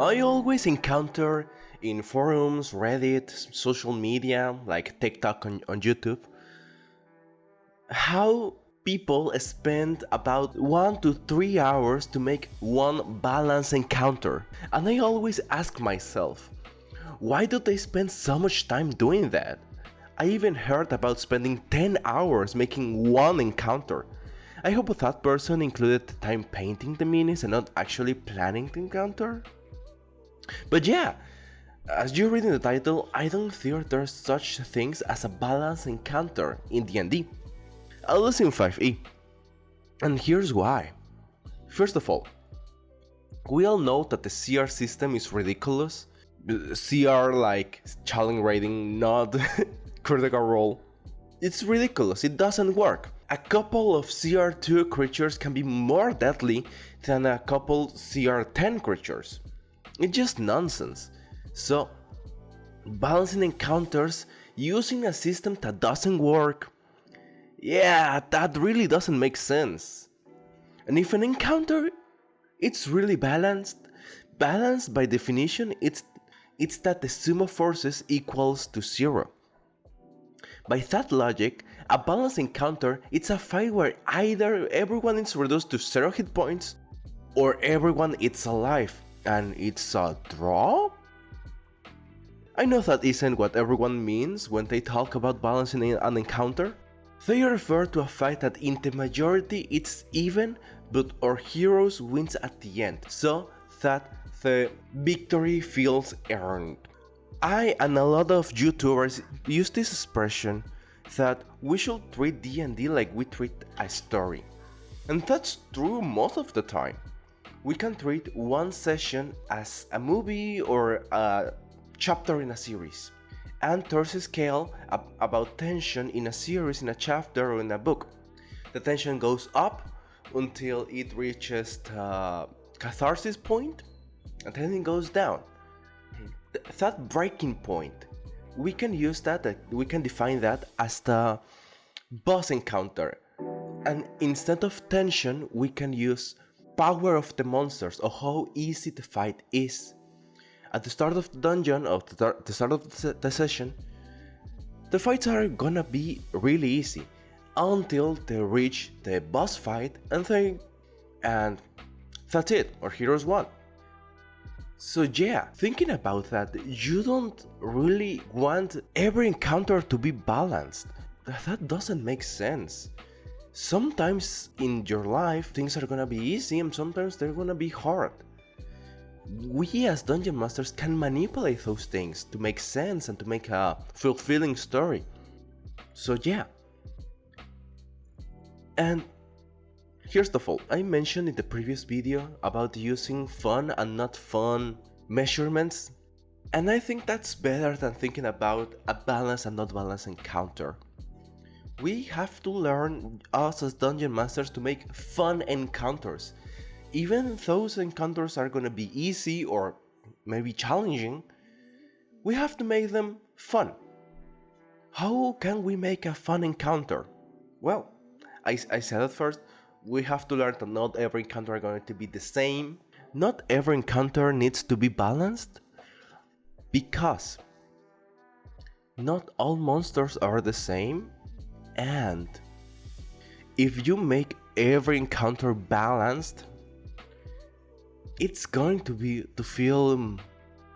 I always encounter in forums, Reddit, social media like TikTok on YouTube, how people spend about 1 to 3 hours to make one balance encounter. And I always ask myself, why do they spend so much time doing that? I even heard about spending 10 hours making one encounter. I hope that person included the time painting the minis and not actually planning the encounter. But yeah, as you read in the title, I don't think there's such things as a balanced encounter in DnD. At least in 5e. And here's why. First of all, we all know that the CR system is ridiculous. CR like challenge rating, not critical role. It's ridiculous, it doesn't work. A couple of CR2 creatures can be more deadly than a couple CR10 creatures. It's just nonsense. So, balancing encounters using a system that doesn't work, yeah, that really doesn't make sense. And if an encounter it's really balanced by definition, it's that the sum of forces equals to 0. By that logic, a balanced encounter it's a fight where either everyone is reduced to 0 hit points or everyone is alive, and it's a draw? I know that isn't what everyone means when they talk about balancing an encounter. They refer to a fight that in the majority it's even, but our heroes wins at the end, so that the victory feels earned. I and a lot of YouTubers use this expression that we should treat D&D like we treat a story. And that's true most of the time. We can treat one session as a movie or a chapter in a series. And there's a scale about tension in a series, in a chapter, or in a book. The tension goes up until it reaches the catharsis point, and then it goes down. That breaking point, we can use that, we can define that as the boss encounter. And instead of tension, we can use power of the monsters, or how easy the fight is. At the start of the dungeon, or the start of the session, the fights are gonna be really easy until they reach the boss fight, and that's it, our heroes won. So yeah, thinking about that, you don't really want every encounter to be balanced. That doesn't make sense. Sometimes in your life things are gonna be easy and sometimes they're gonna be hard. We as Dungeon Masters can manipulate those things to make sense and to make a fulfilling story. So yeah. And here's the fault. I mentioned in the previous video about using fun and not fun measurements, and I think that's better than thinking about a balanced and not balanced encounter. We have to learn, us as Dungeon Masters, to make fun encounters. Even those encounters are gonna be easy or maybe challenging, we have to make them fun. How can we make a fun encounter? Well, I said at first, we have to learn that not every encounter are going to be the same. Not every encounter needs to be balanced, because not all monsters are the same, and if you make every encounter balanced, it's going to feel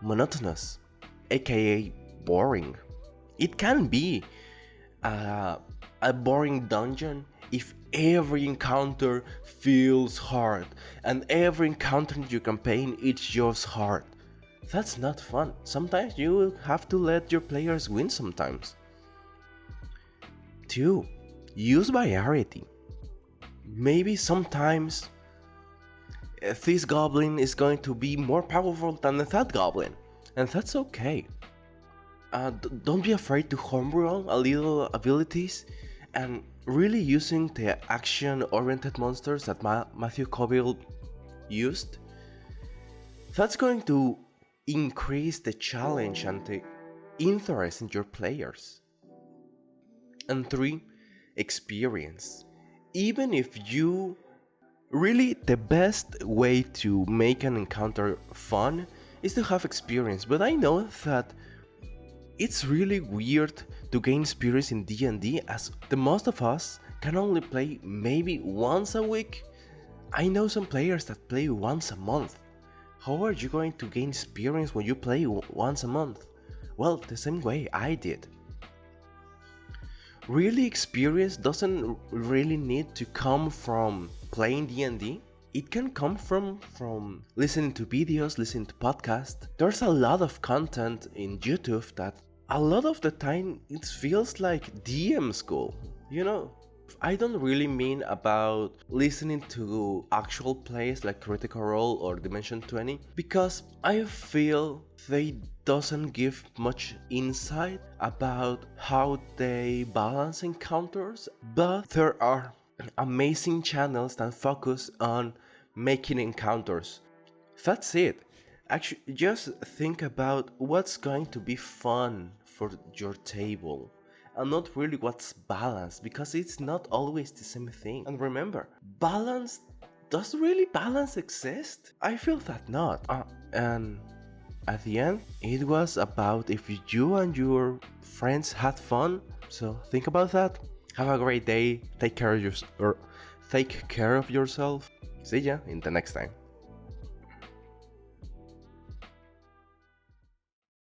monotonous, aka boring. It can be a boring dungeon if every encounter feels hard and every encounter in your campaign is just hard. That's not fun. Sometimes you have to let your players win sometimes. 2. Use variety. Maybe sometimes this goblin is going to be more powerful than that goblin, and that's okay. Don't be afraid to homeroll a little abilities, and really using the action-oriented monsters that Matthew Colville used. That's going to increase the challenge and the interest in your players. And 3, experience. Even if you... Really, the best way to make an encounter fun is to have experience, but I know that it's really weird to gain experience in D&D as the most of us can only play maybe once a week. I know some players that play once a month. How are you going to gain experience when you play once a month? Well, the same way I did. Really, experience doesn't really need to come from playing D&D. It can come from listening to videos, listening to podcasts. There's a lot of content in YouTube that a lot of the time it feels like DM school, you know? I don't really mean about listening to actual plays like Critical Role or Dimension 20 because I feel they doesn't give much insight about how they balance encounters, but there are amazing channels that focus on making encounters. That's it. Actually, just think about what's going to be fun for your table and not really what's balanced, because it's not always the same thing. And remember, balance, does really balance exist? I feel that not. And at the end, it was about if you and your friends had fun. So think about that. Have a great day. Take care of yourself. See ya in the next time.